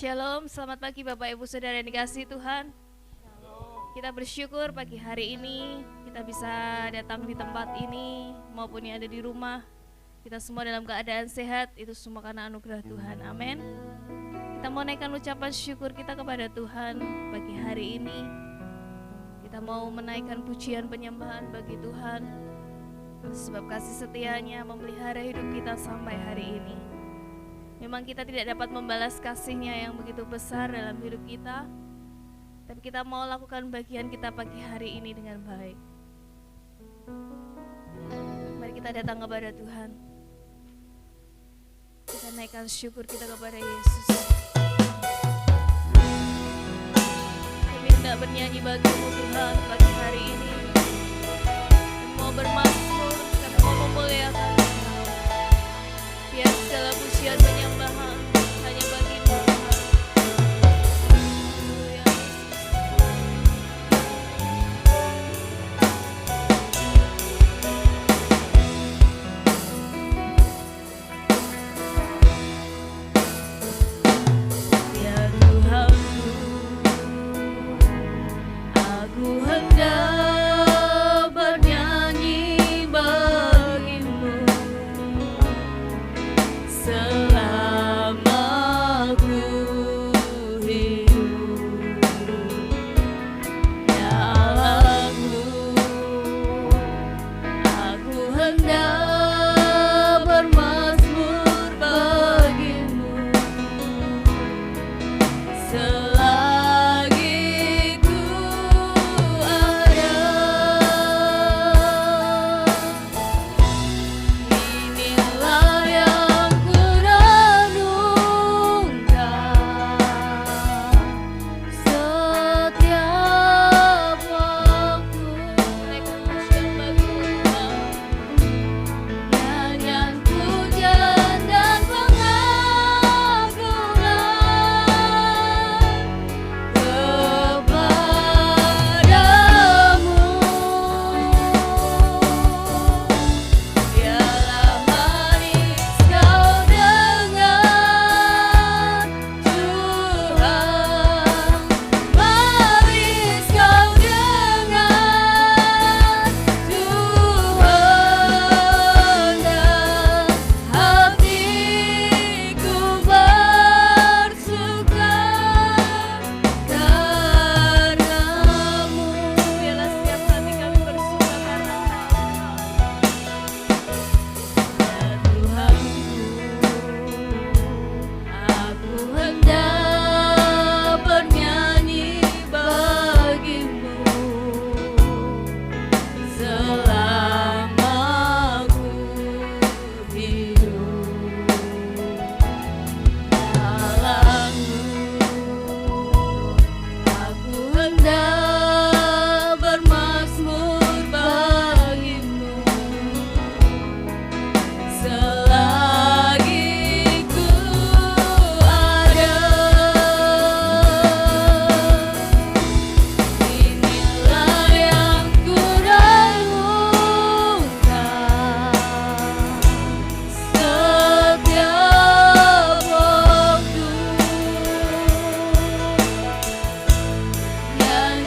Shalom, selamat pagi Bapak Ibu Saudara yang dikasihi Tuhan. Kita bersyukur pagi hari ini kita bisa datang di tempat ini maupun yang ada di rumah. Kita semua dalam keadaan sehat, itu semua karena anugerah Tuhan. Amin. Kita mau naikkan ucapan syukur kita kepada Tuhan pagi hari ini. Kita mau menaikkan pujian penyembahan bagi Tuhan, sebab kasih setianya memelihara hidup kita sampai hari ini. Memang kita tidak dapat membalas kasih-Nya yang begitu besar dalam hidup kita, tapi kita mau lakukan bagian kita pagi hari ini dengan baik. Mari kita datang kepada Tuhan. Kita naikkan syukur kita kepada Yesus. Kami hendak bernyanyi bagimu Tuhan pagi hari ini. Kami mau bermazmur, kami mau memuliakan Engkau. Biar segala pujian penyembahan hanya bagimu Tuhan. Haleluya Yesus. Ya Tuhanku, aku hendak bernyanyi bagimu selama ku hidup. Ya Allahku, aku hendak bermazmur bagimu selagi ku ada. Inilah yang ku renungkan setiap waktu. Naikkan pujian bagi Tuhan. Nyanyian pujian dan pengagungan kepadamu. Biarlah manis kau dengar Tuhan, manis kau dengar Tuhan, dan hatiku bersuka karenamu. Biarlah setiap hati kami bersuka karena Engkau. Ya Tuhanku, aku hendak bernyanyi bagimu selama ku hidup. Aku hendak bermazmur bagimu selagi ku ada. Inilah yang ku renungkan setiap waktu. Nyanyian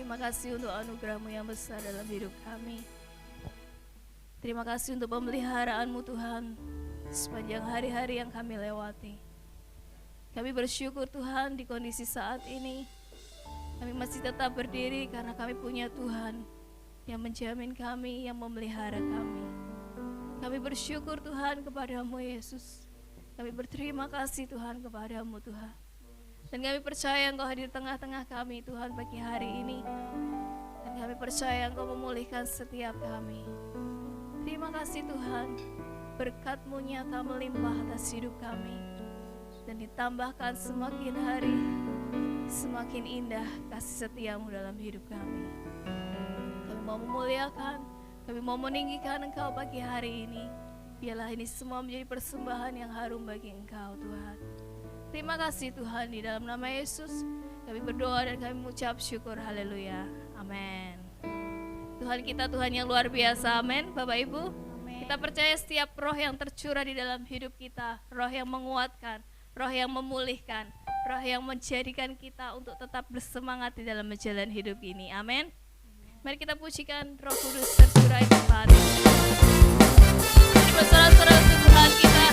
Terima kasih untuk anugerah-Mu yang besar dalam hidup kami. Terima kasih untuk pemeliharaan-Mu Tuhan sepanjang hari-hari yang kami lewati. Kami bersyukur Tuhan di kondisi saat ini kami masih tetap berdiri karena kami punya Tuhan yang menjamin kami, yang memelihara kami. Kami bersyukur Tuhan kepada-Mu Yesus. Kami berterima kasih Tuhan kepada-Mu Tuhan. Dan kami percaya Engkau hadir tengah-tengah kami Tuhan pagi hari ini. Dan kami percaya Engkau memulihkan setiap kami. Terima kasih Tuhan, berkat-Mu nyata melimpah atas hidup kami. Dan ditambahkan semakin hari, semakin indah kasih setia-Mu dalam hidup kami. Kami mau memuliakan, kami mau meninggikan Engkau pagi hari ini. Biarlah ini semua menjadi persembahan yang harum bagi Engkau Tuhan. Terima kasih Tuhan, di dalam nama Yesus kami berdoa dan kami mengucap syukur. Haleluya, amin. Tuhan kita Tuhan yang luar biasa, amin. Bapak Ibu, kita percaya setiap roh yang tercurah di dalam hidup kita, roh yang menguatkan, roh yang memulihkan, roh yang menjadikan kita untuk tetap bersemangat di dalam menjalani hidup ini, amin. Mari kita pujikan Roh Kudus tercurah di tempat ini. Bersorak-sorak untuk Tuhan kita.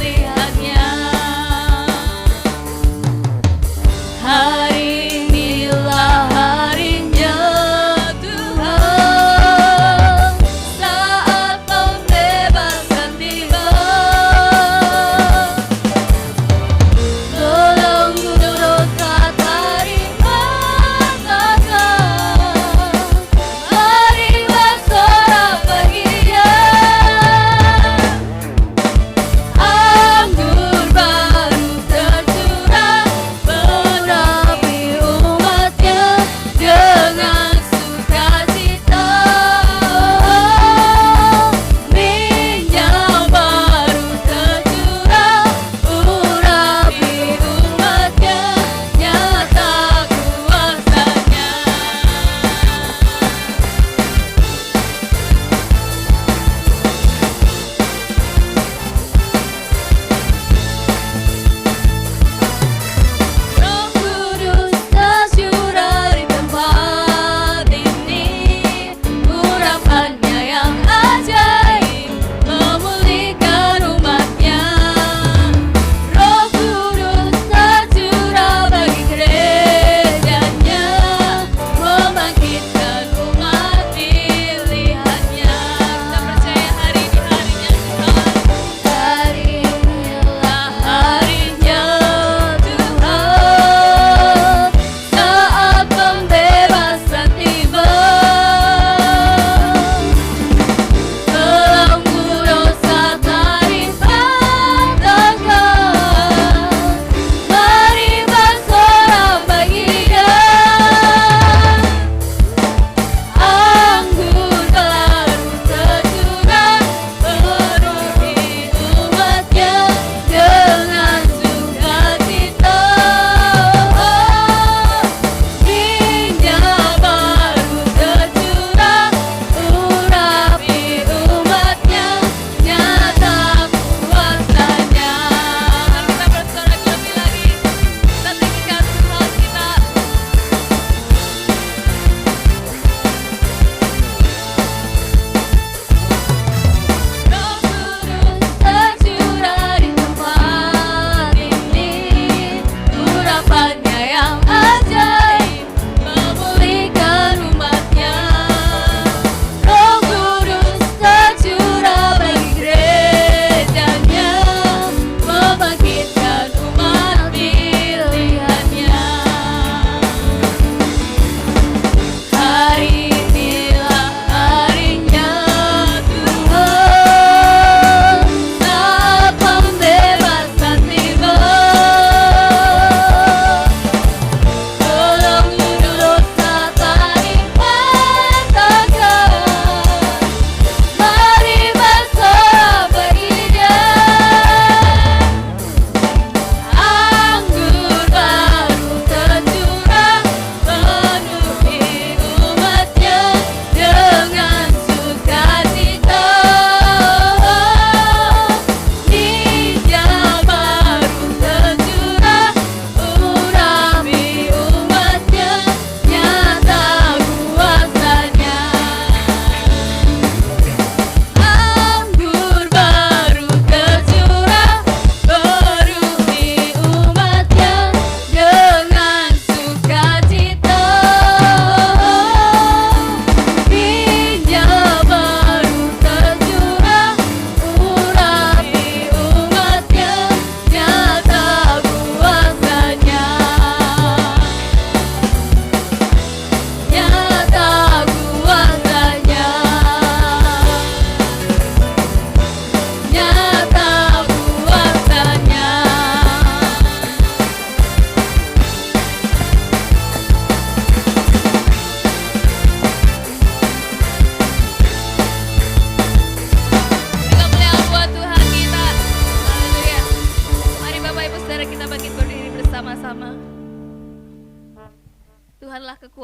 Pilihannya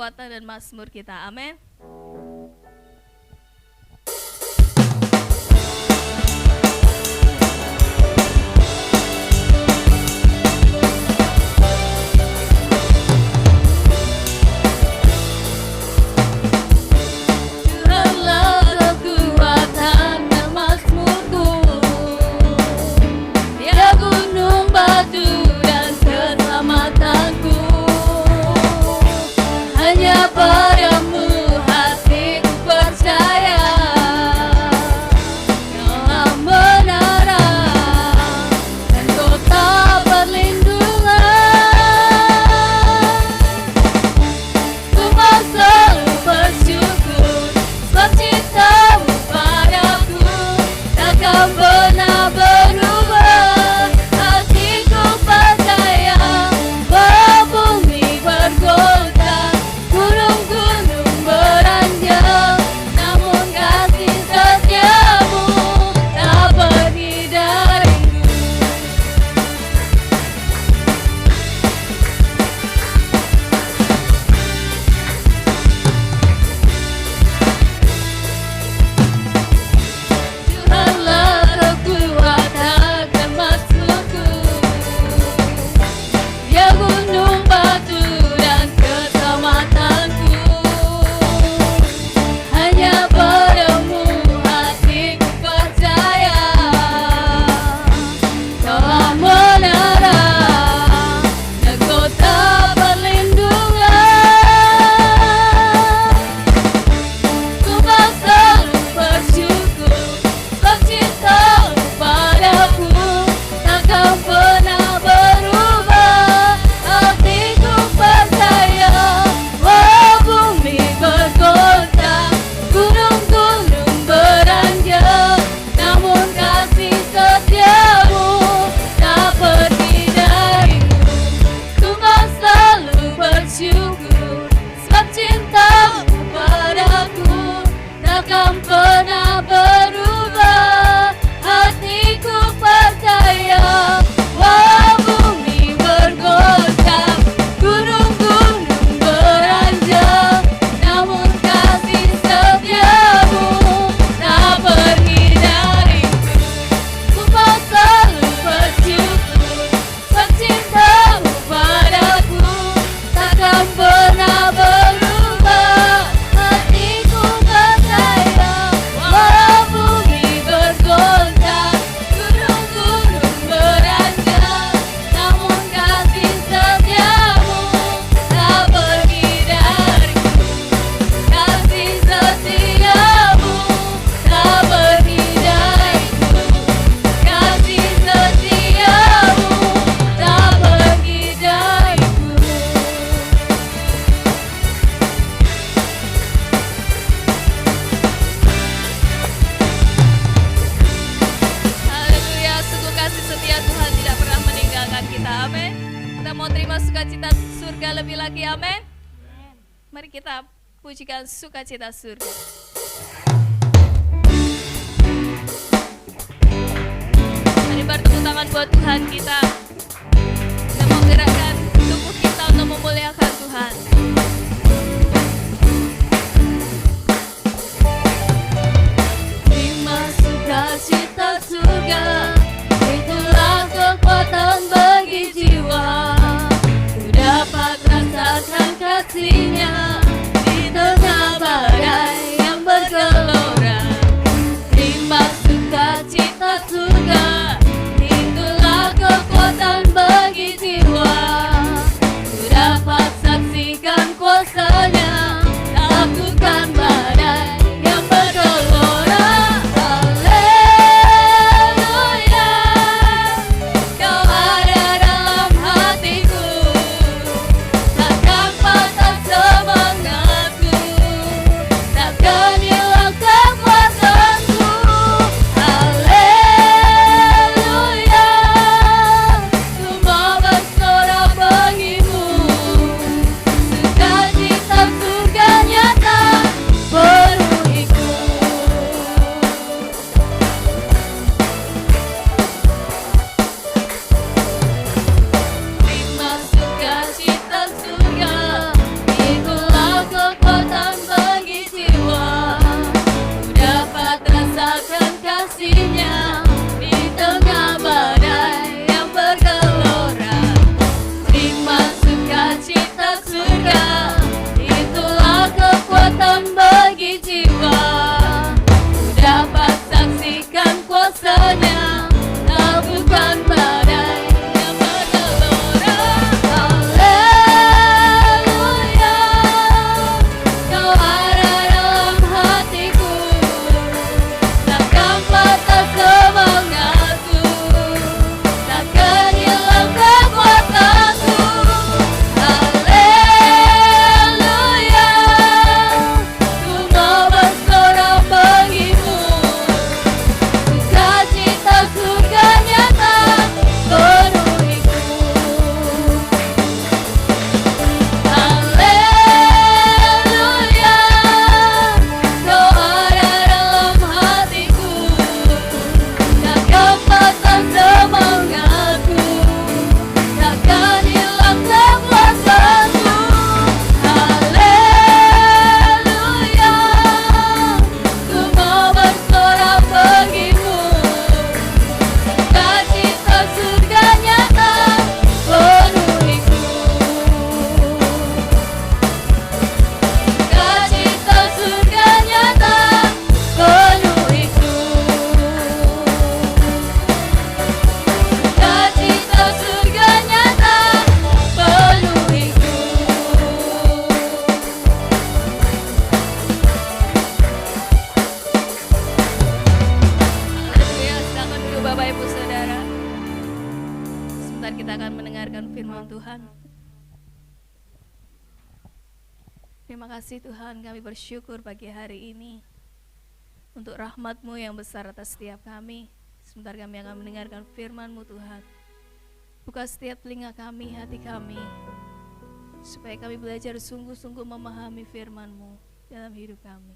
kekuatan dan mazmur kita. Amin. Padamu hatiku percaya, Kau menara dan kota perlindungan. Ku mau selalu bersyukur sebab cintamu padaku takkan pernah berubah. Hatiku percaya bahwa bumi bergoncang, gunung-gunung beranjak, namun kasih setiamu tak pergi dariku. Tuhanlah kekuatan dan mazmurku, Ya gunung batu dan keselamatanku. Hanya padamu hatiku percaya, Kau menara dan kota perlindungan. Ku mau selalu bersyukur sebab cintamu padaku takkan pernah berubah. Hatiku percaya walau bumi bergoncang, gunung-gunung beranjak, namun kasih setiamu tak pergi dariku. Ku mau selalu bersyukur sebab cintamu padaku takkan pernah berubah. Hatiku percaya walau bumi bergoncang, gunung-gunung beranjak, namun kasih setiamu tak pergi dariku. Ku mau selalu bersyukur sebab cintamu padaku takkan pernah berubah. Hatiku percaya walau bumi bergoncang, gunung-gunung beranjak, namun kasih setiamu tak pergi dariku. Kasih setiamu tak pergi dariku. Kasih setiamu tak pergi dariku. Haleluya, sungguh kasih setia Tuhan tidak pernah meninggalkan kita. Amin. Kita mau terima sukacita surga lebih lagi. Amin. Mari kita pujikan sukacita surga. Mari bertepuk tangan buat Tuhan kita. Kita mau gerakkan tubuh kita untuk memuliakan Tuhan. Terima sukacita surga, itulah kekuatan bagi jiwa. Ku dapat rasakan kasih-Nya di tengah badai yang bergelora. Terima sukacita surga, itulah kekuatan bagi jiwa. Ku dapat saksikan firman Tuhan. Terima kasih Tuhan, kami bersyukur pagi hari ini untuk rahmat-Mu yang besar atas setiap kami. Sebentar kami akan mendengarkan firman-Mu Tuhan. Buka setiap telinga kami, hati kami, supaya kami belajar sungguh-sungguh memahami firman-Mu dalam hidup kami.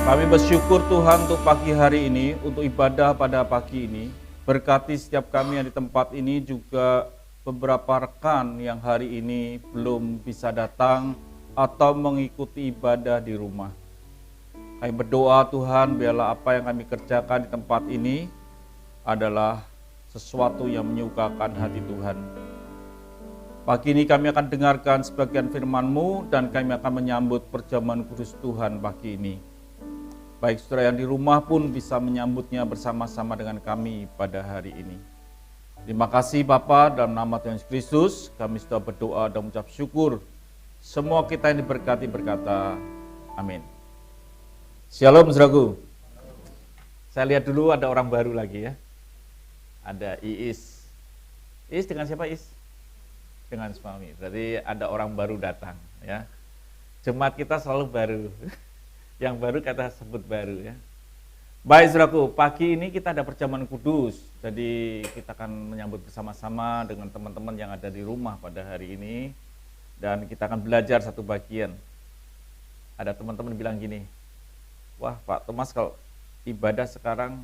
Kami bersyukur Tuhan untuk pagi hari ini, untuk ibadah pada pagi ini. Berkati setiap kami yang di tempat ini, juga beberapa rekan yang hari ini belum bisa datang atau mengikuti ibadah di rumah. Kami berdoa Tuhan, biarlah apa yang kami kerjakan di tempat ini adalah sesuatu yang menyukakan hati Tuhan. Pagi ini kami akan dengarkan sebagian firman-Mu dan kami akan menyambut perjamuan kudus Tuhan pagi ini. Baik saudara yang di rumah pun bisa menyambutnya bersama-sama dengan kami pada hari ini. Terima kasih Bapa, dalam nama Tuhan Yesus Kristus kami sudah berdoa dan mengucap syukur. Semua kita yang diberkati berkata amin. Shalom saudaraku. Saya lihat dulu ada orang baru lagi ya. Ada Iis. Iis dengan siapa Iis? Dengan suami. Berarti ada orang baru datang ya. Jemaat kita selalu baru. Yang baru kata sebut baru ya. Baik saudaraku, pagi ini kita ada perjamuan kudus. Jadi kita akan menyambut bersama-sama dengan teman-teman yang ada di rumah pada hari ini. Dan kita akan belajar satu bagian. Ada teman-teman bilang gini, wah Pak Thomas kalau ibadah sekarang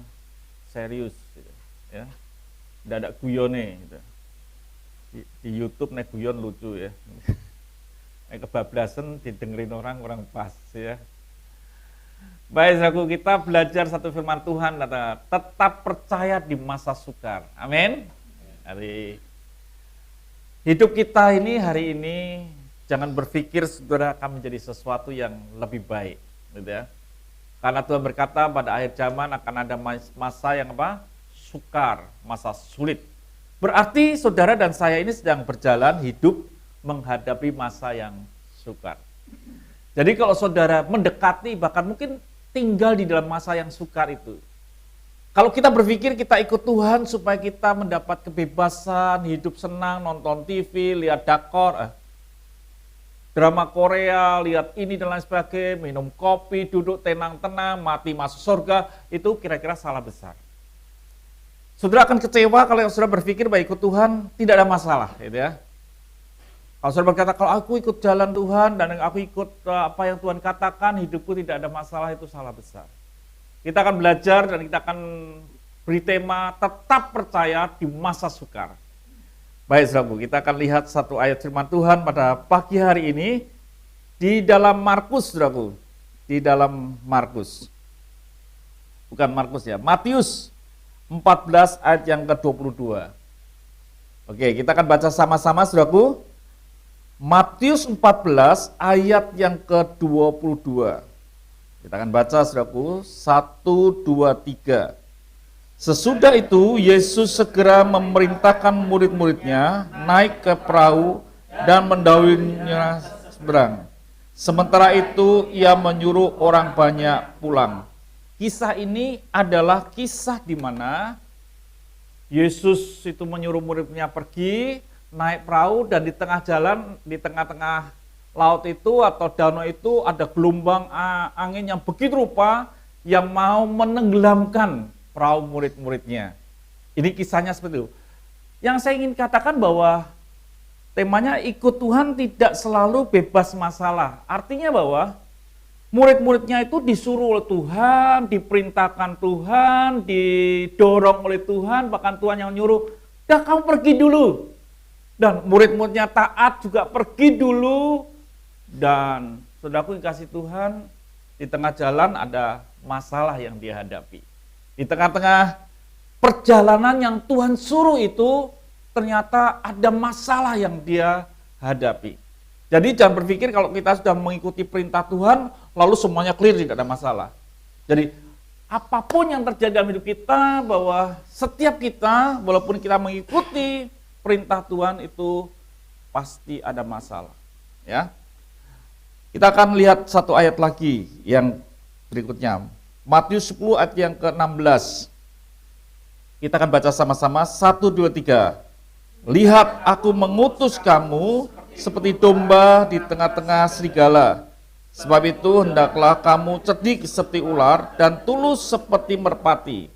serius gitu, ya. Tidak ada guyone gitu. Di YouTube naik guyon lucu ya. Naik kebablasan didengerin orang pas ya. Baik, saudaraku, kita belajar satu firman Tuhan, kata, tetap percaya di masa sukar. Amin. Hari hidup kita ini hari ini jangan berpikir saudara akan menjadi sesuatu yang lebih baik, gitu ya. Karena Tuhan berkata pada akhir zaman akan ada masa yang apa? Sukar, masa sulit. Berarti saudara dan saya ini sedang berjalan hidup menghadapi masa yang sukar. Jadi kalau saudara mendekati bahkan mungkin tinggal di dalam masa yang sukar itu. Kalau kita berpikir kita ikut Tuhan supaya kita mendapat kebebasan, hidup senang, nonton TV, lihat dakor, drama Korea, lihat ini dan lain sebagainya, minum kopi, duduk tenang-tenang, mati masuk surga, itu kira-kira salah besar. Saudara akan kecewa kalau saudara berpikir bahwa ikut Tuhan tidak ada masalah, gitu ya. Kalau saudara berkata, kalau aku ikut jalan Tuhan dan aku ikut apa yang Tuhan katakan, hidupku tidak ada masalah, itu salah besar. Kita akan belajar dan kita akan beri tema tetap percaya di masa sukar. Baik saudaraku, kita akan lihat satu ayat firman Tuhan pada pagi hari ini di dalam Markus, saudaraku. Di dalam Markus. Bukan Markus ya, Matius 14 ayat yang ke-22. Oke, kita akan baca sama-sama saudaraku. Matius 14 ayat yang ke-22. Kita akan baca saudaraku 1, 2, 3. Sesudah itu Yesus segera memerintahkan murid-muridnya naik ke perahu dan mendahulunya seberang. Sementara itu ia menyuruh orang banyak pulang. Kisah ini adalah kisah di mana Yesus itu menyuruh murid-muridnya pergi naik perahu dan di tengah jalan, di tengah-tengah laut itu atau danau itu ada gelombang angin yang begitu rupa yang mau menenggelamkan perahu murid-muridnya. Ini kisahnya seperti itu. Yang saya ingin katakan bahwa temanya ikut Tuhan tidak selalu bebas masalah. Artinya bahwa murid-muridnya itu disuruh oleh Tuhan, diperintahkan Tuhan, didorong oleh Tuhan, bahkan Tuhan yang nyuruh, "Dah kamu pergi dulu." Dan murid-muridnya taat juga pergi dulu. Dan saudaraku dikasih Tuhan, di tengah jalan ada masalah yang dihadapi. Di tengah-tengah perjalanan yang Tuhan suruh itu, ternyata ada masalah yang dia hadapi. Jadi jangan berpikir kalau kita sudah mengikuti perintah Tuhan, lalu semuanya clear, tidak ada masalah. Jadi apapun yang terjadi dalam hidup kita, bahwa setiap kita, walaupun kita mengikuti perintah Tuhan itu pasti ada masalah. Ya, kita akan lihat satu ayat lagi yang berikutnya. Matius 10 ayat yang ke-16. Kita akan baca sama-sama 1, 2, 3. Lihat aku mengutus kamu seperti domba di tengah-tengah serigala. Sebab itu hendaklah kamu cerdik seperti ular dan tulus seperti merpati.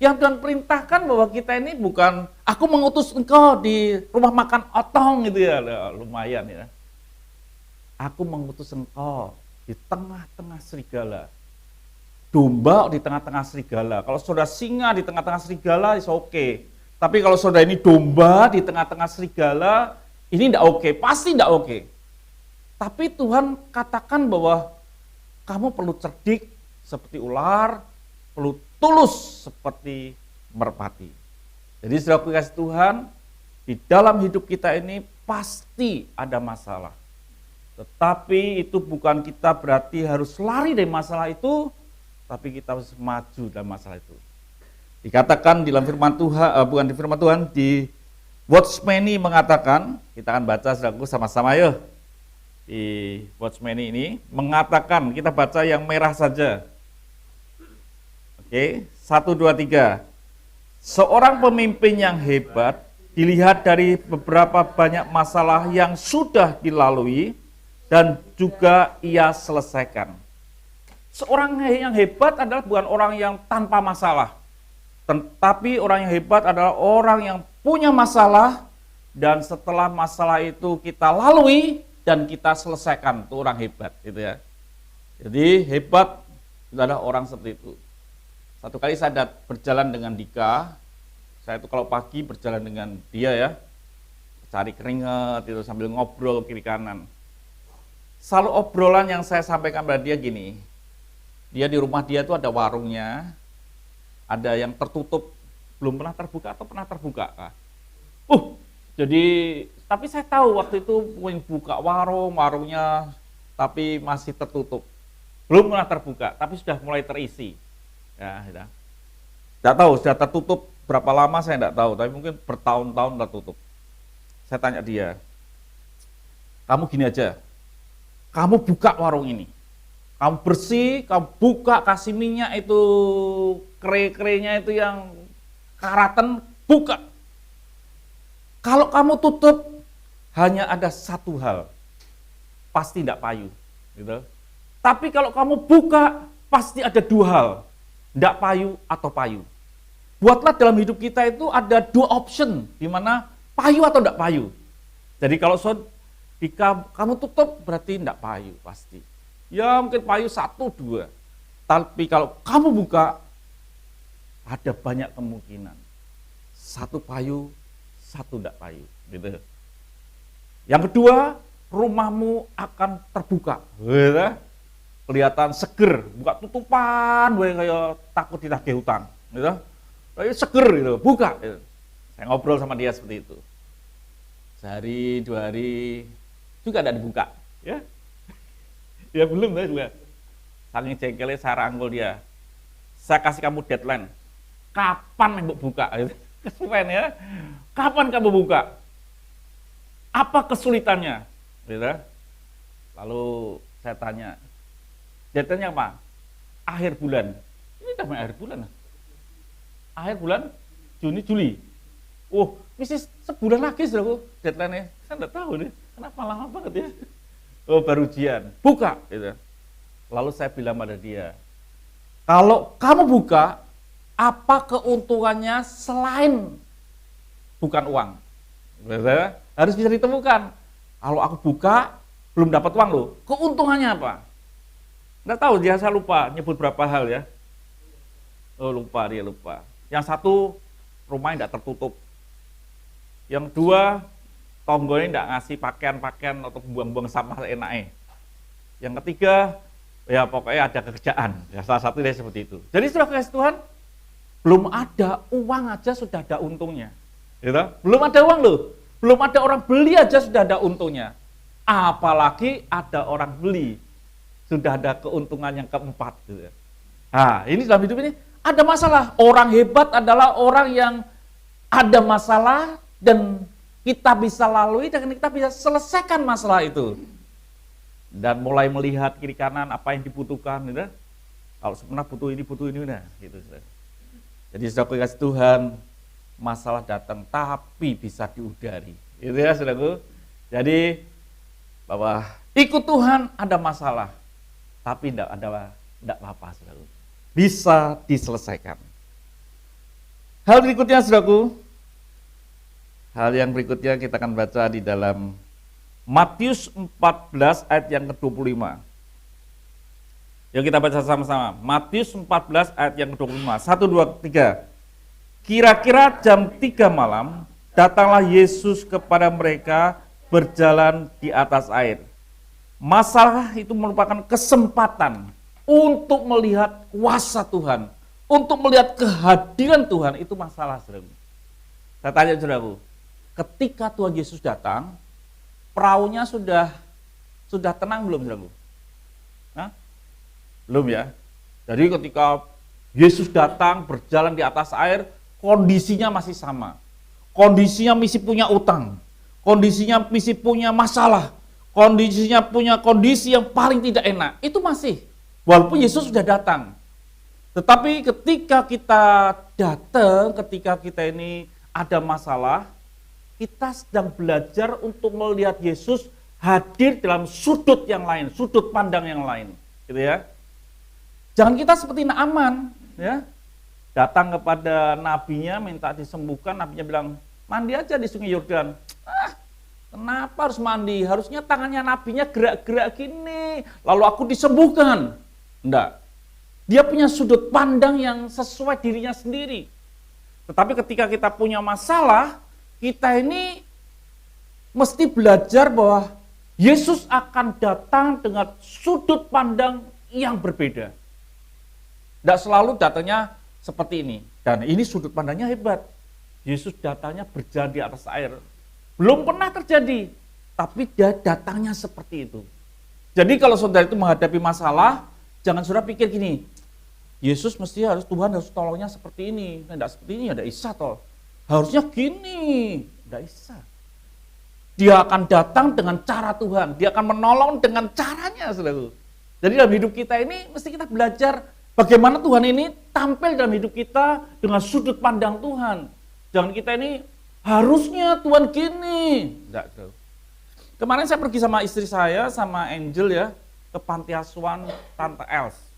Yang Tuhan perintahkan bahwa kita ini bukan aku mengutus engkau di rumah makan otong gitu ya, lumayan ya. Aku mengutus engkau di tengah-tengah serigala. Domba di tengah-tengah serigala. Kalau saudara singa di tengah-tengah serigala, is oke. Tapi kalau saudara ini domba di tengah-tengah serigala, ini tidak oke, pasti tidak oke. Tapi Tuhan katakan bahwa kamu perlu cerdik seperti ular, perlu tulus seperti merpati. Jadi saudara kasih Tuhan, di dalam hidup kita ini pasti ada masalah. Tetapi itu bukan kita berarti harus lari dari masalah itu, tapi kita harus maju dalam masalah itu. Dikatakan di dalam firman Tuhan, bukan di firman Tuhan, di Watchmeni mengatakan, kita akan baca saudaraku sama-sama yuk. Di Watchmeni ini mengatakan, kita baca yang merah saja. Oke, 1, 2, 3. Seorang pemimpin yang hebat dilihat dari beberapa banyak masalah yang sudah dilalui dan juga ia selesaikan. Seorang yang hebat adalah bukan orang yang tanpa masalah, tetapi orang yang hebat adalah orang yang punya masalah dan setelah masalah itu kita lalui dan kita selesaikan. Itu orang hebat, gitu ya. Jadi hebat itu adalah orang seperti itu. Satu kali saya berjalan dengan Dika, saya itu kalau pagi berjalan dengan dia ya, cari keringat itu sambil ngobrol kiri kanan. Selalu obrolan yang saya sampaikan pada dia gini, dia di rumah dia itu ada warungnya, ada yang tertutup, belum pernah terbuka atau pernah terbuka. Jadi, tapi saya tahu waktu itu buka warungnya, tapi masih tertutup. Belum pernah terbuka, tapi sudah mulai terisi. Ya, sudah. Tidak tahu, sudah tertutup berapa lama saya tidak tahu, tapi mungkin bertahun-tahun tertutup. Saya tanya dia, kamu gini aja, kamu buka warung ini. Kamu bersih, kamu buka, kasih minyak itu, kere-kerenya itu yang karatan, buka. Kalau kamu tutup, hanya ada satu hal, pasti tidak payu. Gitu. Tapi kalau kamu buka, pasti ada dua hal, tidak payu atau payu. Buatlah dalam hidup kita itu ada dua option, di mana payu atau tidak payu. Jadi kalau jika kamu tutup, berarti tidak payu, pasti. Ya mungkin payu 1, 2. Tapi kalau kamu buka, ada banyak kemungkinan. 1 payu, 1 tidak payu. Gitu. Yang kedua, rumahmu akan terbuka. Gitu. Kelihatan seger, buka tutupan, kayak takut ditagih hutang. Gitu. Kayak seger, gitu. Buka. Gitu. Saya ngobrol sama dia seperti itu. Sehari, 2 hari, juga tidak dibuka. Ya. Ya belum lah juga. Saking jengkelnya saya rangkul dia. Saya kasih kamu deadline. Kapan yang buka? Kesuwen ya. Kapan kamu buka? Apa kesulitannya? Gitu. Lalu saya tanya, deadline-nya apa? Akhir bulan. Ini udah akhir bulan. Akhir bulan Juni, Juli. Mesti sebulan lagi sudah deadline-nya. Saya enggak tahu nih. Kenapa lama banget ya? Baru ujian, buka. Gitu. Lalu saya bilang pada dia, kalau kamu buka, apa keuntungannya selain bukan uang? Gitu. Harus bisa ditemukan. Kalau aku buka, belum dapat uang loh, keuntungannya apa? Nggak tahu, saya lupa nyebut berapa hal ya. Dia lupa. Yang satu, rumahnya tidak tertutup. Yang dua, tonggonya tidak ngasih pakaian-pakaian atau buang-buang sampah enaknya. Yang ketiga, ya pokoknya ada kerjaan. Ya, salah satu dia seperti itu. Jadi sudah kasih Tuhan, belum ada uang aja sudah ada untungnya. Gitu? Belum ada uang loh. Belum ada orang beli aja sudah ada untungnya. Apalagi ada orang beli, sudah ada keuntungan yang keempat. Gitu. Nah, ini dalam hidup ini ada masalah. Orang hebat adalah orang yang ada masalah dan kita bisa lalui dan kita bisa selesaikan masalah itu. Dan mulai melihat kiri kanan apa yang dibutuhkan. Gitu. Kalau sebenarnya butuh ini, nah, gitu. Jadi saudara kasih Tuhan, masalah datang tapi bisa diudari. Itu ya saudaraku. Jadi bahwa ikut Tuhan ada masalah, tapi tidak apa-apa saudaraku. Bisa diselesaikan. Hal berikutnya saudaraku. Hal yang berikutnya kita akan baca di dalam Matius 14 ayat yang ke-25. Yuk kita baca sama-sama. Matius 14 ayat yang ke-25. 1, 2, 3. Kira-kira jam 3 malam, datanglah Yesus kepada mereka berjalan di atas air. Masalah itu merupakan kesempatan untuk melihat kuasa Tuhan, untuk melihat kehadiran Tuhan. Itu masalah, saudaraku. Saya tanya saudaraku, ketika Tuhan Yesus datang, perahunya sudah tenang belum, saudaraku? Belum ya. Jadi ketika Yesus datang berjalan di atas air, kondisinya masih sama. Kondisinya masih punya utang, kondisinya masih punya masalah, kondisinya punya kondisi yang paling tidak enak. Itu masih, walaupun Yesus sudah datang. Tetapi ketika kita datang, ketika kita ini ada masalah, kita sedang belajar untuk melihat Yesus hadir dalam sudut yang lain, sudut pandang yang lain, gitu ya. Jangan kita seperti Naaman, ya. Datang kepada nabinya minta disembuhkan, nabinya bilang, mandi aja di sungai Yordan. Kenapa harus mandi? Harusnya tangannya nabinya gerak-gerak gini, lalu aku disembuhkan. Enggak. Dia punya sudut pandang yang sesuai dirinya sendiri. Tetapi ketika kita punya masalah, kita ini mesti belajar bahwa Yesus akan datang dengan sudut pandang yang berbeda. Tidak selalu datangnya seperti ini. Dan ini sudut pandangnya hebat. Yesus datangnya berjalan di atas air. Belum pernah terjadi. Tapi dia datangnya seperti itu. Jadi kalau saudara itu menghadapi masalah, jangan saudara pikir gini, Yesus mesti Tuhan harus tolongnya seperti ini. Nah, tidak seperti ini, tidak bisa toh. Harusnya gini, tidak bisa. Dia akan datang dengan cara Tuhan. Dia akan menolong dengan caranya, saudara. Jadi dalam hidup kita ini mesti kita belajar bagaimana Tuhan ini tampil dalam hidup kita dengan sudut pandang Tuhan. Jangan kita ini harusnya Tuhan gini. Tidak, saudara. Kemarin saya pergi sama istri saya, sama Angel ya, ke panti asuhan Tante Els.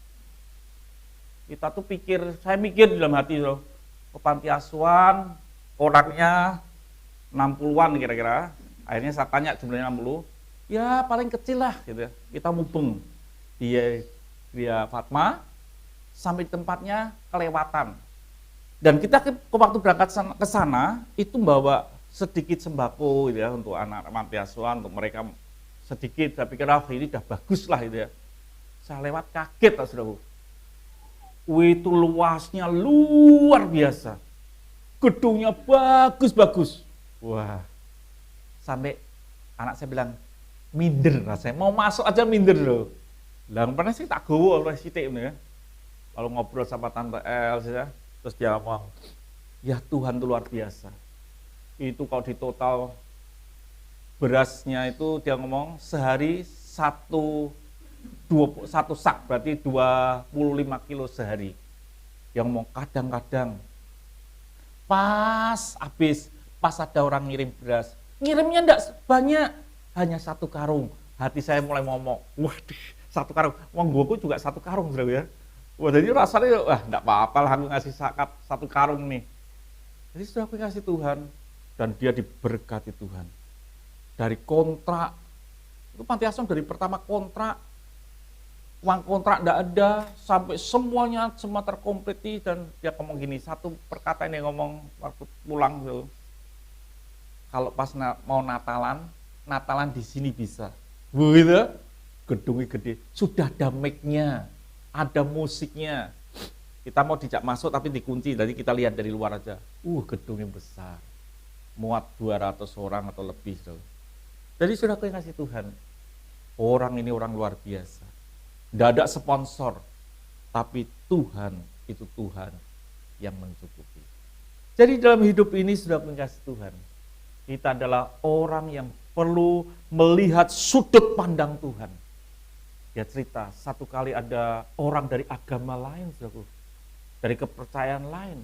Kita tuh saya mikir dalam hati loh, ke panti asuhan, orangnya 60-an kira-kira. Akhirnya saya tanya jumlahnya 60, ya paling kecil lah gitu ya. Kita mubeng. Dia Fatma, sampai di tempatnya kelewatan. Dan kita waktu berangkat ke sana, itu bawa sedikit sembako gitu ya, untuk anak panti asuhan, untuk mereka sedikit. Saya pikir, ini udah bagus lah gitu ya. Saya lewat kaget lah saudara. Itu luasnya luar biasa. Gedungnya bagus-bagus. Wah. Sampai anak saya bilang, minder rasanya. Mau masuk aja minder loh. Lah pernah sih tak gowo oleh sitik ya. Lalu ngobrol sama Tante Els ya. Terus dia ngomong, ya Tuhan itu luar biasa. Itu kalau di total berasnya itu dia ngomong sehari satu sak, berarti 25 kilo sehari. Yang mau kadang-kadang pas ada orang ngirim beras, ngirimnya enggak banyak, hanya 1 karung. Hati saya mulai ngomong, waduh 1 karung, uang gua juga 1 karung saudara ya. Wah jadi rasanya, wah enggak apa-apa lah aku ngasih zakat 1 karung nih. Jadi sudah aku kasih Tuhan, dan dia diberkati Tuhan. Dari kontrak, itu panti asuhan dari pertama kontrak, uang kontrak enggak ada, sampai semua terkompleti. Dan dia ngomong gini, satu perkataan yang ngomong waktu pulang tuh, kalau pas mau Natalan di sini bisa. Begitu, gedungnya gede, sudah ada mic-nya, ada musiknya. Kita mau dijak masuk tapi dikunci, jadi kita lihat dari luar aja. Gedungnya besar, muat 200 orang atau lebih. Jadi sudah aku yang kasih Tuhan, orang ini orang luar biasa. Tidak ada sponsor, tapi Tuhan itu Tuhan yang mencukupi. Jadi dalam hidup ini sudah kasih Tuhan, kita adalah orang yang perlu melihat sudut pandang Tuhan. Dia cerita, satu kali ada orang dari agama lain, dari kepercayaan lain.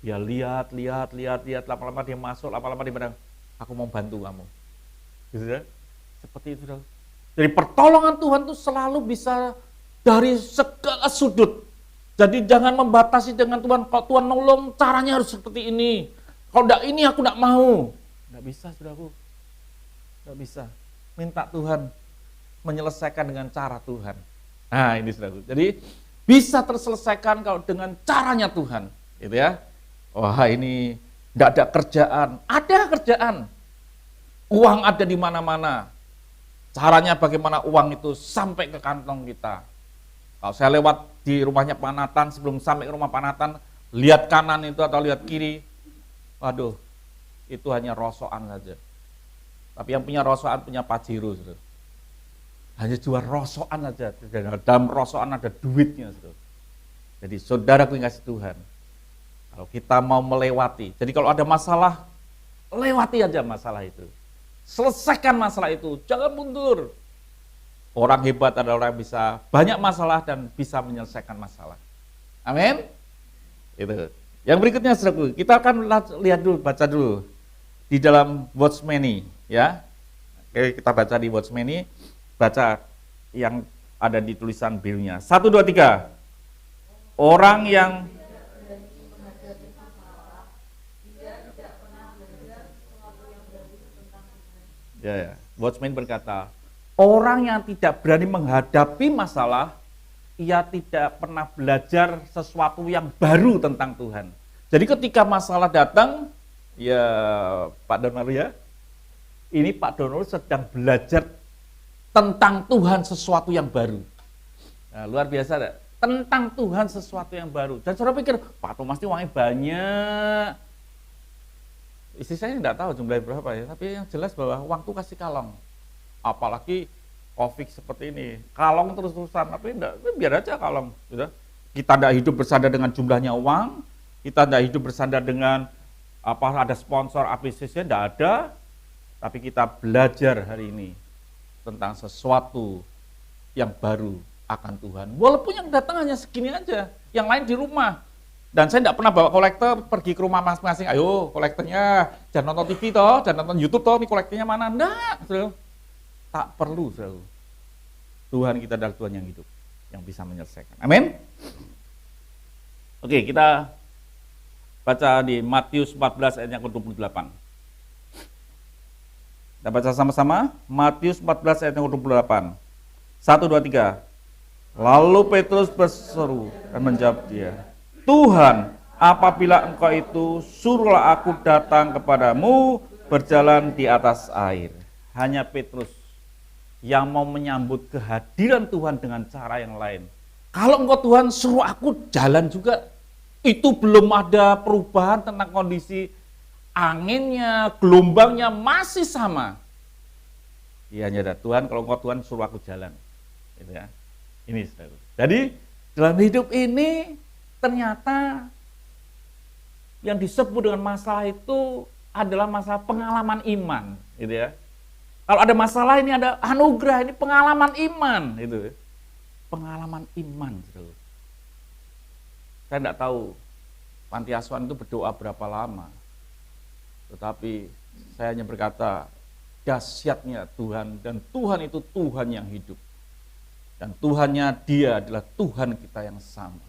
Dia lihat, lama-lama dia masuk, lama-lama dia bilang, aku mau bantu kamu. Gitu ya? Seperti itu. Jadi pertolongan Tuhan itu selalu bisa dari segala sudut. Jadi jangan membatasi dengan Tuhan, kalau Tuhan nolong caranya harus seperti ini. Kalau enggak ini aku enggak mau. Enggak bisa, saudaraku. Enggak bisa. Minta Tuhan menyelesaikan dengan cara Tuhan. Nah, ini saudaraku. Jadi bisa terselesaikan kalau dengan caranya Tuhan, gitu ya. Wah, ini enggak ada kerjaan. Ada kerjaan. Uang ada di mana-mana. Caranya bagaimana uang itu sampai ke kantong kita. Kalau saya lewat di rumahnya Pak Nathan, sebelum sampai ke rumah Pak Nathan, lihat kanan itu atau lihat kiri, waduh, itu hanya rosokan saja. Tapi yang punya rosokan punya Pajero, saudara. Hanya jual rosokan saja, dalam rosokan ada duitnya, saudara. Jadi saudaraku yang kasih Tuhan, kalau kita mau melewati, jadi kalau ada masalah, lewati aja masalah itu. Selesaikan masalah itu, jangan mundur. Orang hebat adalah orang yang bisa banyak masalah dan bisa menyelesaikan masalah. Amin. Itu. Yang berikutnya saudaraku, kita akan lihat dulu, baca dulu di dalam Watchmeni, ya. Oke, kita baca di Watchmeni, baca yang ada di tulisan birunya. 1, 2, 3. Orang yang ya. Watchman berkata, orang yang tidak berani menghadapi masalah, ia tidak pernah belajar sesuatu yang baru tentang Tuhan. Jadi ketika masalah datang, ya Pak Donald ya, ini Pak Donald sedang belajar tentang Tuhan sesuatu yang baru. Nah, luar biasa enggak? Tentang Tuhan sesuatu yang baru. Dan saudara pikir, Pak Thomas ini uangnya banyak. Istri saya tidak tahu jumlahnya berapa ya, tapi yang jelas bahwa uang itu kasih kalong. Apalagi COVID seperti ini, kalong terus-terusan, tapi enggak, biar aja kalong. Sudah. Kita tidak hidup bersandar dengan jumlahnya uang, kita tidak hidup bersandar dengan ada sponsor, APCC, tidak ada. Tapi kita belajar hari ini tentang sesuatu yang baru akan Tuhan. Walaupun yang datang hanya segini aja, yang lain di rumah. Dan saya tidak pernah bawa kolektor pergi ke rumah masing-masing. Ayo kolektornya, jangan nonton TV toh, jangan nonton YouTube toh, ini kolektornya mana? Enggak, tak perlu, saudara. Tuhan kita adalah Tuhan yang hidup, yang bisa menyelesaikan. Amin. Oke, kita baca di Matius 14 ayat yang ke-28. Kita baca sama-sama, Matius 14 ayat yang ke-28. 1, 2, 3. Lalu Petrus berseru dan menjawab dia, Tuhan, apabila engkau itu, suruhlah aku datang kepadamu berjalan di atas air. Hanya Petrus yang mau menyambut kehadiran Tuhan dengan cara yang lain. Kalau engkau Tuhan suruh aku jalan juga, itu belum ada perubahan tentang kondisi anginnya, gelombangnya masih sama. Iya hanya ada Tuhan, kalau engkau Tuhan suruh aku jalan. Gitu ya. Ini saudara. Jadi dalam hidup ini ternyata yang disebut dengan masalah itu adalah masalah pengalaman iman, gitu ya. Kalau ada masalah ini ada anugerah, ini pengalaman iman, gitu. Pengalaman iman, saudara. Saya tidak tahu panti asuhan itu berdoa berapa lama, tetapi saya hanya berkata dahsyatnya Tuhan, dan Tuhan itu Tuhan yang hidup. Dan Tuhannya dia adalah Tuhan kita yang sama.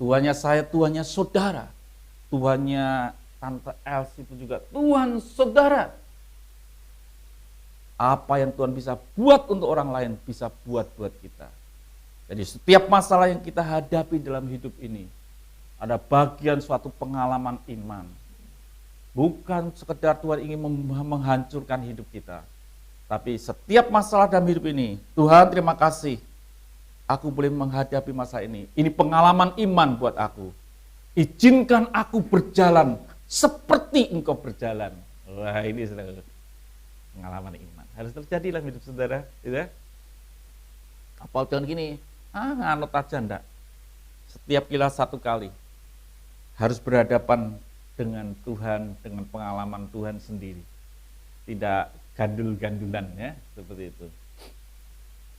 Tuhannya saya, Tuhannya saudara. Tuhannya Tante Elsie itu juga Tuhan saudara. Apa yang Tuhan bisa buat untuk orang lain, bisa buat kita. Jadi setiap masalah yang kita hadapi dalam hidup ini, ada bagian suatu pengalaman iman. Bukan sekedar Tuhan ingin menghancurkan hidup kita. Tapi setiap masalah dalam hidup ini, Tuhan terima kasih, aku boleh menghadapi masa ini. Ini pengalaman iman buat aku. Izinkan aku berjalan seperti engkau berjalan. Wah ini saudara, pengalaman iman. Harus terjadi dalam hidup saudara. Gitu? Apa jangan gini, nganut aja enggak. Setiap kita satu kali harus berhadapan dengan Tuhan, dengan pengalaman Tuhan sendiri. Tidak gandul-gandulan ya, seperti itu.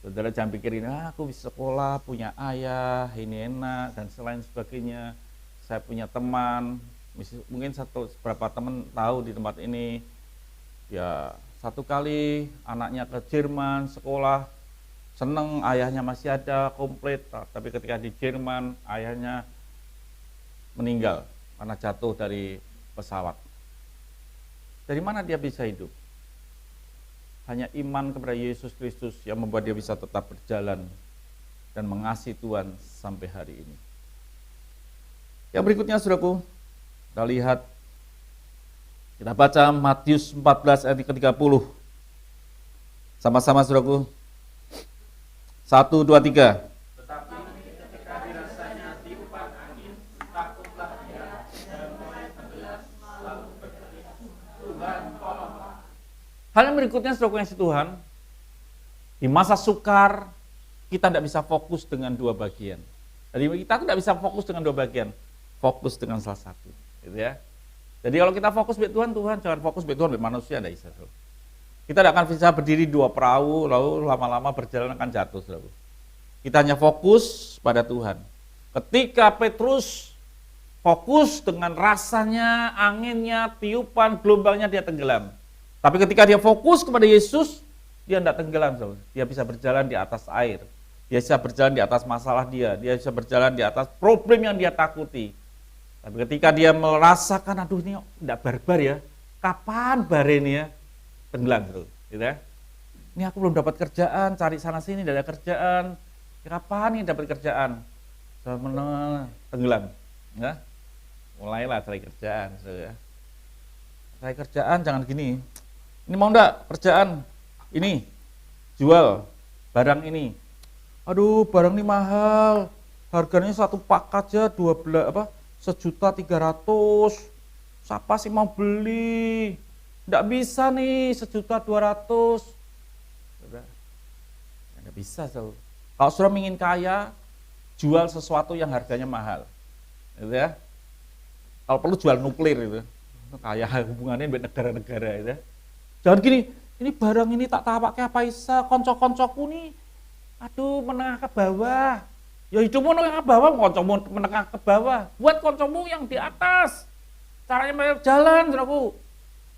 Saudara jangan pikirin, aku bisa sekolah, punya ayah, ini enak, dan selain sebagainya. Saya punya teman, mungkin beberapa teman tahu di tempat ini, ya satu kali anaknya ke Jerman, sekolah, seneng, ayahnya masih ada, komplit, tapi ketika di Jerman, ayahnya meninggal, karena jatuh dari pesawat. Dari mana dia bisa hidup? Hanya iman kepada Yesus Kristus yang membuat dia bisa tetap berjalan dan mengasihi Tuhan sampai hari ini. Yang berikutnya saudaraku, kita lihat, kita baca Matius 14 ayat ke-30. Sama-sama saudaraku. 1, 2, 3. Hal yang berikutnya, saudara yang Tuhan, di masa sukar kita tidak bisa fokus dengan dua bagian. Jadi kita tuh tidak bisa fokus dengan dua bagian, fokus dengan salah satu, gitu ya. Jadi kalau kita fokus baik Tuhan, jangan fokus baik Tuhan, baik manusia, tidak bisa. Kita tidak akan bisa berdiri dua perahu, lalu lama-lama berjalan akan jatuh. Saudara. Kita hanya fokus pada Tuhan. Ketika Petrus fokus dengan rasanya, anginnya, tiupan, gelombangnya, dia tenggelam. Tapi ketika dia fokus kepada Yesus, dia tidak tenggelam. Saudara. Dia bisa berjalan di atas air. Dia bisa berjalan di atas masalah dia bisa berjalan di atas problem yang dia takuti. Tapi ketika dia merasakan, aduh ini tidak barbar ya, kapan bare ini ya, tenggelam gitu ya. Ini aku belum dapat kerjaan, cari sana sini tidak ada kerjaan, kapan ini dapat kerjaan? Tenggelam, ya. Mulailah cari kerjaan, ya. Cari kerjaan jangan gini. Ini mau enggak kerjaan? Ini jual barang ini. Aduh, barang ini mahal. Harganya satu pak aja 1.300.000. Siapa sih mau beli? Nggak bisa nih 1.200.000. Nggak bisa. Kalau sudah ingin kaya, jual sesuatu yang harganya mahal. Gitu ya. Kalau perlu jual nuklir itu. Kaya hubungannya dengan negara-negara gitu ya. Jangan gini, ini barang ini tak tahu pakai apa isa, konco-koncoku nih. Aduh, menengah ke bawah. Ya hidupmu menengah ke bawah, koncomu menengah ke bawah. Buat koncomu yang di atas. Caranya mereka jalan, saudaraku.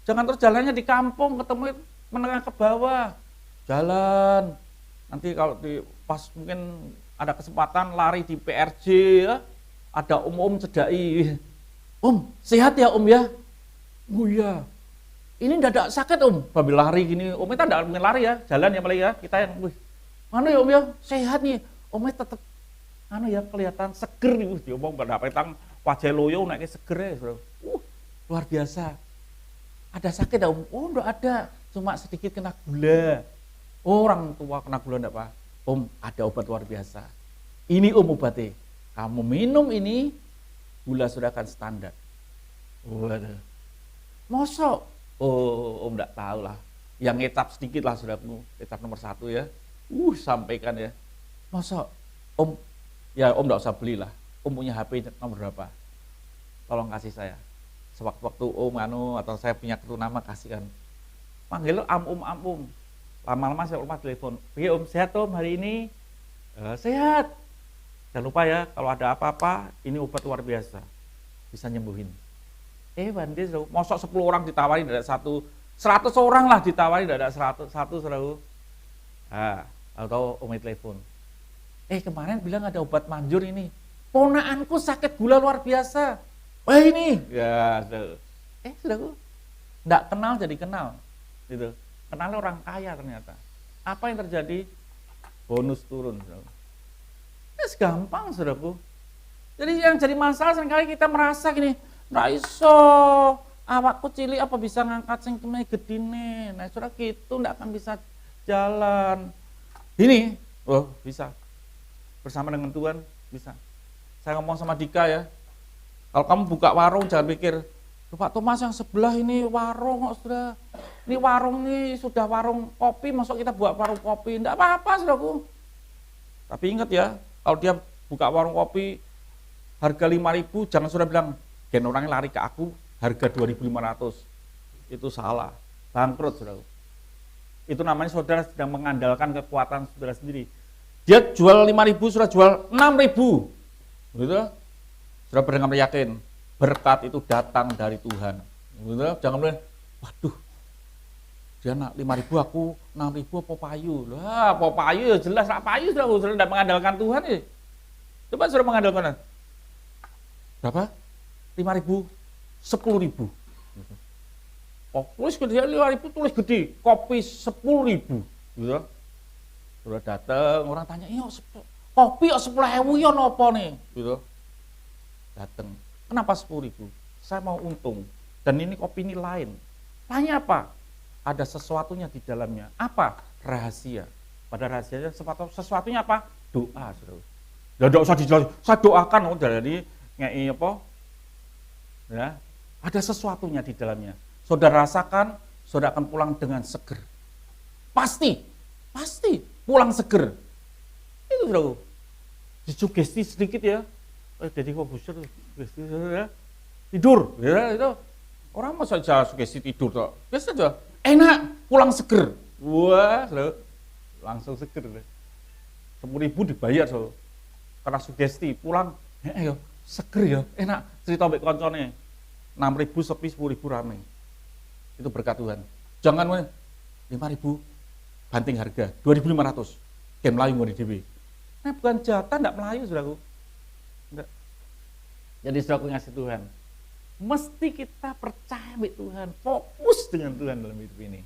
Jangan terus jalannya di kampung, ketemu menengah ke bawah. Jalan. Nanti kalau pas mungkin ada kesempatan lari di PRJ ya, ada om-om cedai. Om, sehat ya om ya? Oh iya. Ini tidak ada sakit om. Babil lari gini, om kita tidak mungkin lari ya, jalan ya paling ya. Kita yang, mana ya om ya, sehat nih. Omnya tetap kelihatan seger nih. Dia omong pada petang wajah loyo naiknya seger ya. Luar biasa. Ada sakit ya om? Oh enggak ada, cuma sedikit kena gula. Orang tua kena gula enggak apa? Om ada obat luar biasa. Ini om obatnya. Kamu minum ini, gula sudah akan standar. Waduh. Mosok? Oh om enggak tahu lah. Yang etap sedikit lah saudaraku, etap nomor 1 ya. Sampaikan ya. Masa om, ya om enggak usah belilah. Om punya HP nomor berapa? Tolong kasih saya. Sewaktu-waktu om atau saya punya kartu nama kasihkan. Panggil om. Lama-lama saya rumah telepon. Iya om, sehat om hari ini? Sehat. Jangan lupa ya, kalau ada apa-apa, ini obat luar biasa. Bisa nyembuhin. Bandit, mosok 10 orang ditawari tidak ada satu, 100 orang lah ditawari tidak ada satu saudaraku. Atau om telepon. Kemarin bilang ada obat manjur ini. Ponaanku sakit gula luar biasa. Wah ini. Ya, saudaraku. Enggak kenal jadi kenal. Gitu. Kenal orang kaya ternyata. Apa yang terjadi? Bonus turun, saudaraku. Gampang, saudaraku. Jadi yang jadi masalah seringkali kita merasa gini, raiso, awakku cilik apa bisa ngangkat sing kemai gedine. Nah, saudara gitu enggak akan bisa jalan. Ini, bisa. Bersama dengan Tuhan, bisa. Saya ngomong sama Dika ya, kalau kamu buka warung jangan pikir, Pak Thomas yang sebelah ini warung kok sudah, ini warung nih sudah warung kopi, masuk kita buat warung kopi, enggak apa-apa saudaraku. Tapi ingat ya, kalau dia buka warung kopi, harga 5.000, jangan sudah bilang, gen orangnya lari ke aku, harga 2.500. Itu salah, bangkrut saudaraku. Itu namanya saudara sedang mengandalkan kekuatan saudara sendiri. Dia jual 5.000, sudah jual 6.000. Gitu. Sudah benar yakin, berkat itu datang dari Tuhan. Gitu. Jangan bilang, waduh, dia nak 5.000 aku 6.000 apa payu. Lah, apa payu ya jelas, payu sudah tidak mengandalkan Tuhan ya. Coba sudah mengandalkan. Berapa? 5.000, 10.000. Tulis gede 5.000, tulis gede, kopi 10.000. Gitu. Sudah datang, orang tanya, iya kopi 10.000 ya apa nih? Gitu. Datang, kenapa 10.000? Saya mau untung, dan ini kopi ini lain. Tanya apa? Ada sesuatunya di dalamnya. Apa? Rahasia. Pada rahasianya sesuatunya apa? Doa. Ya tidak usah dijelasin, saya doakan, jadi ngei apa? Ya, ada sesuatunya di dalamnya. Saudara rasakan, saudara akan pulang dengan seger. Pasti pulang seger. Itu saudara. disugesti sedikit ya. Deddy Corbuzier ya. Tidur, ya itu. Orang masa saja sugesti tidur toh. Biasa aja. Enak, pulang seger. Wah, langsung seger deh. 10.000 dibayar so. Karena sugesti pulang, ya seger ya, enak. Cerita mbek koncone. 6.000 sepi, 10.000 rame. Itu berkat Tuhan. Jangan 5.000 banting harga, 2.500. Game Melayu ngori dhewe. Nah, bukan jatah, enggak Melayu, saudaraku. Enggak. Jadi saudaraku ngasih Tuhan. Mesti kita percaya sama Tuhan, fokus dengan Tuhan dalam hidup ini.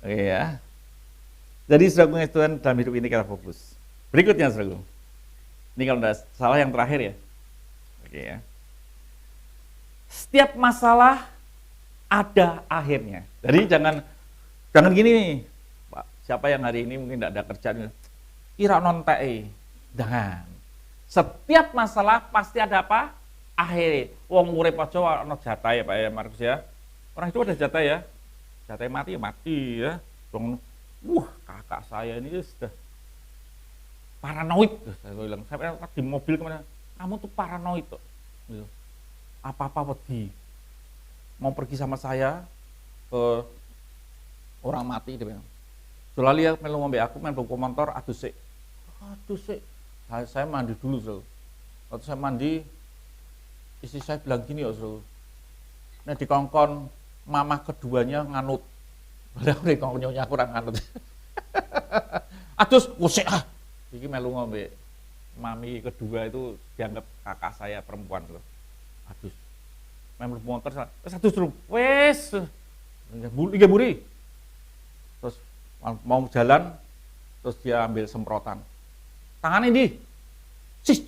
Oke ya. Jadi saudaraku ngasih Tuhan dalam hidup ini kita fokus. Berikutnya saudaraku. Ini kalau tidak salah yang terakhir ya. Oke ya. Setiap masalah ada akhirnya. Jadi jangan gini nih. Pak, siapa yang hari ini mungkin tidak ada kerjaan, kira nontek. Jangan. Setiap masalah pasti ada apa? Akhir. Wong urip aja ana jatah ya Pak ya Markus ya. Orang itu ada jatah ya. Jatah mati ya mati ya. Kakak saya ini sudah paranoid. Saya bilang, saya di mobil kemana? Kamu tuh paranoid tuh. Gitu. Apa-apa wedi. Mau pergi sama saya ke orang mati dia bilang. Sulali ya melu ngombe aku main bawa motor aduh sik. Saya mandi dulu, Bro. Waktu saya mandi istri saya bilang gini ya, Bro. Nah dikongkon mama keduanya nganut. Padahal dikongkonnya kurang nganut. Aduh, kusik ah. Iki melu ngombe. Mami kedua itu dianggap kakak saya perempuan loh. Aduh. Main motor satu suruh. Wes. Liga buri. Terus mau jalan terus dia ambil semprotan. Tangan ini. Cis.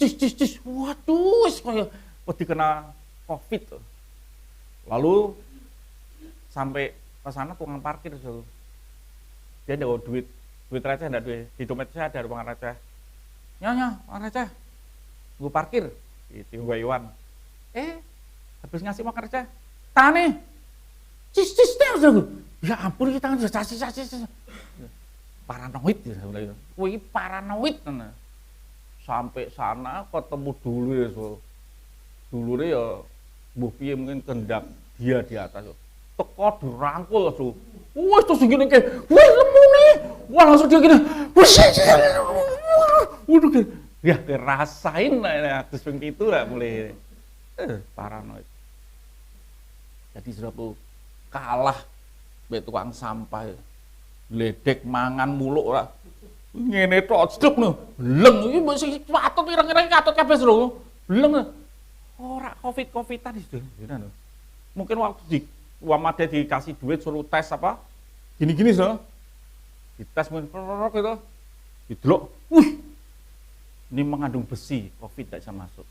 Waduh, kayak wedi kena Covid tuh. Lalu sampai ke sana tukang parkir tuh. Dia ada duit receh enggak duit. Di dompet saya ada uang receh. Nyonya, uang receh. Gue parkir. Itu gue Iwan. Habis ngasih uang receh. Tane. Cis terus. Ya ampun kita tangan cacis. Paranoid ya saya bilang. Wih paranoid nah. Sampai sana ketemu dulu ya so. Dulu ya mbuh piye mungkin kendak dia di atas. Teko dirangkul so. Wah terus gini kayak, wah lemu nih. Wah langsung dia gini. Waduh ya kerasain lah terus itu lah mulai paranoid. Jadi sudah kalah be tukang sampah. Ledek mangan muluk ora. Ngene tok sedep no. Bleng iki mbok sing patut ireng-ireng katut kabeh lho. Bleng. Ora Covid-Covidan itu. Mungkin waktu di Wamade dikasih duit suruh tes apa? Gini-gini so. Dites mungkin gitu. Didelok. Wih. Ini mengandung besi, Covid tidak bisa masuk.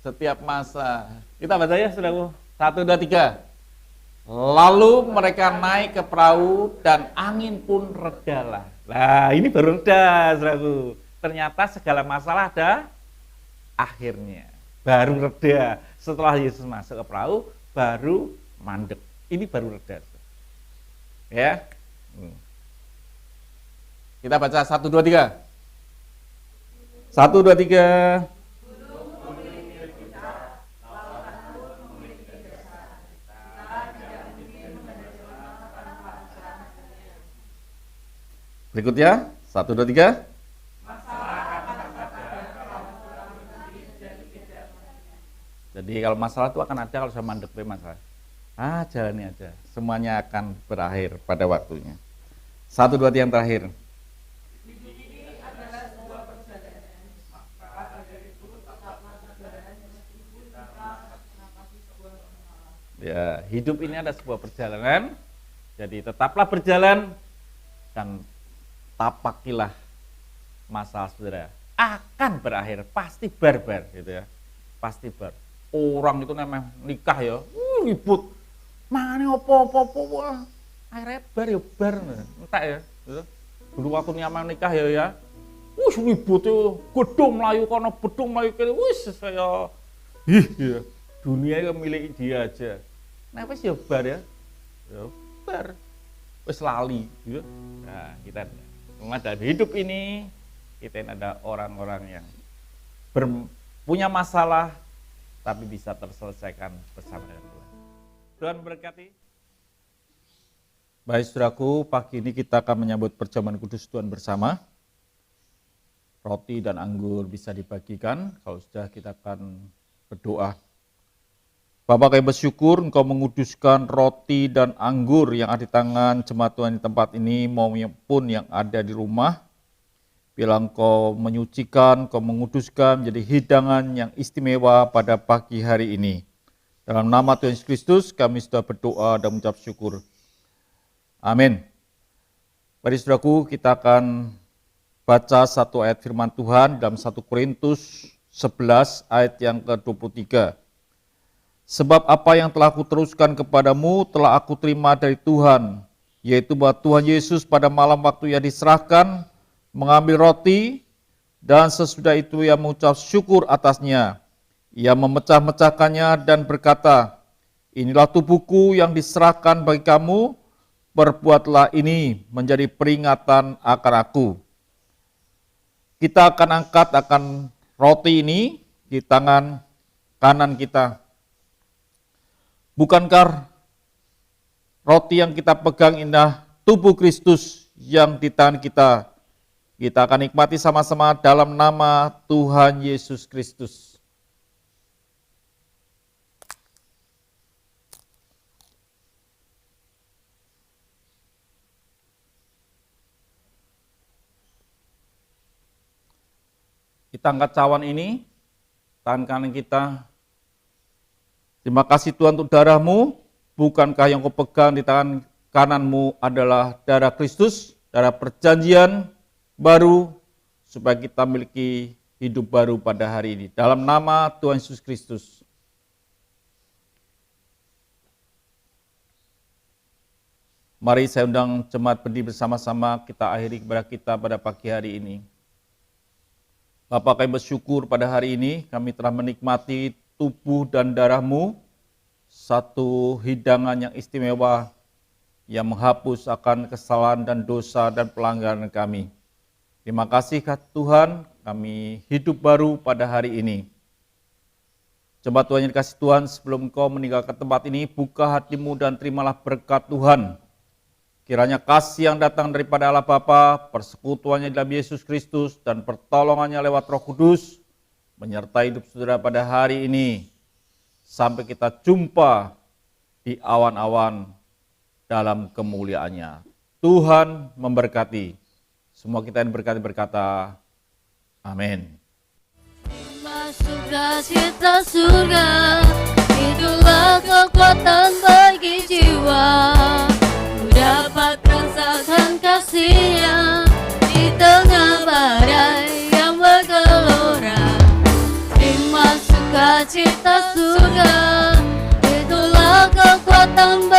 Setiap masa. Kita baca ya, Saudaraku. 1, 2, 3. Lalu mereka naik ke perahu dan angin pun redalah. Nah, ini baru reda, Saudaraku. Ternyata segala masalah ada akhirnya. Baru reda. Setelah Yesus masuk ke perahu, baru mandek. Ini baru reda. Ya. Kita baca 1, 2, 3. 1, 2, 3. Berikutnya, 1, 2, 3. Jadi kalau masalah itu akan ada kalau saya mandek masalah. Jalani aja. Semuanya akan berakhir pada waktunya. 1, 2, 3 yang terakhir. Ya, hidup ini ada sebuah perjalanan. Jadi tetaplah berjalan dan tapakilah masalah saudara akan berakhir, pasti barbar gitu ya, pasti bar. Orang itu namanya nikah ya, ribut, mana opo, akhirnya bar ya bar, entah ya. Gitu. Dulu waktu nyaman nikah ya, ribut ya, gedung Melayu kono, bedung Melayu kene, saya, ya, dunia itu milik dia aja. Nah, sih ya bar ya, bar. wis lali gitu. Nah, kita memang dalam hidup ini kita ini ada orang-orang yang punya masalah tapi bisa terselesaikan bersama dengan Tuhan. Tuhan berkati. Baik saudaraku, pagi ini kita akan menyambut perjamuan kudus Tuhan bersama. Roti dan anggur bisa dibagikan. Kalau sudah, kita akan berdoa. Bapak, kami bersyukur Engkau menguduskan roti dan anggur yang ada di tangan jemaat Tuhan di tempat ini maupun yang ada di rumah. Bila Engkau menyucikan, Engkau menguduskan menjadi hidangan yang istimewa pada pagi hari ini. Dalam nama Tuhan Yesus Kristus kami sudah berdoa dan mengucap syukur. Amin. Mari saudaraku, kita akan baca satu ayat firman Tuhan dalam 1 Korintus 11 ayat yang ke-23. Sebab apa yang telah kuteruskan kepadamu telah aku terima dari Tuhan, yaitu bahwa Tuhan Yesus pada malam waktu ia diserahkan, mengambil roti, dan sesudah itu ia mengucap syukur atasnya. Ia memecah-mecahkannya dan berkata, inilah tubuhku yang diserahkan bagi kamu, perbuatlah ini menjadi peringatan akan aku. Kita akan angkat roti ini di tangan kanan kita. Bukankah roti yang kita pegang indah tubuh Kristus yang di tangan kita? Kita akan nikmati sama-sama dalam nama Tuhan Yesus Kristus. Kita angkat cawan ini, tangan kanan kita. Terima kasih Tuhan untuk darah-Mu, bukankah yang kau pegang di tangan kananmu adalah darah Kristus, darah perjanjian baru, supaya kita memiliki hidup baru pada hari ini. Dalam nama Tuhan Yesus Kristus. Mari saya undang jemaat berdiri bersama-sama, kita akhiri kepada kita pada pagi hari ini. Bapak, kami bersyukur pada hari ini, kami telah menikmati tubuh dan darah-Mu, satu hidangan yang istimewa yang menghapus akan kesalahan dan dosa dan pelanggaran kami. Terima kasih Tuhan, kami hidup baru pada hari ini. Jemaat Tuhan yang dikasihi Tuhan, sebelum Engkau meninggalkan tempat ini, buka hatimu dan terimalah berkat Tuhan. Kiranya kasih yang datang daripada Allah Bapa, persekutuannya dalam Yesus Kristus, dan pertolongannya lewat Roh Kudus, menyertai hidup saudara pada hari ini, sampai kita jumpa di awan-awan dalam kemuliaannya. Tuhan memberkati. Semua kita yang berkati berkata, amin. Masuklah cita surga, itulah kekuatan bagi jiwa. Ku dapat rasakan kasih-Nya di tengah badai yang bergelora. Terima sukacita surga, itulah kekuatan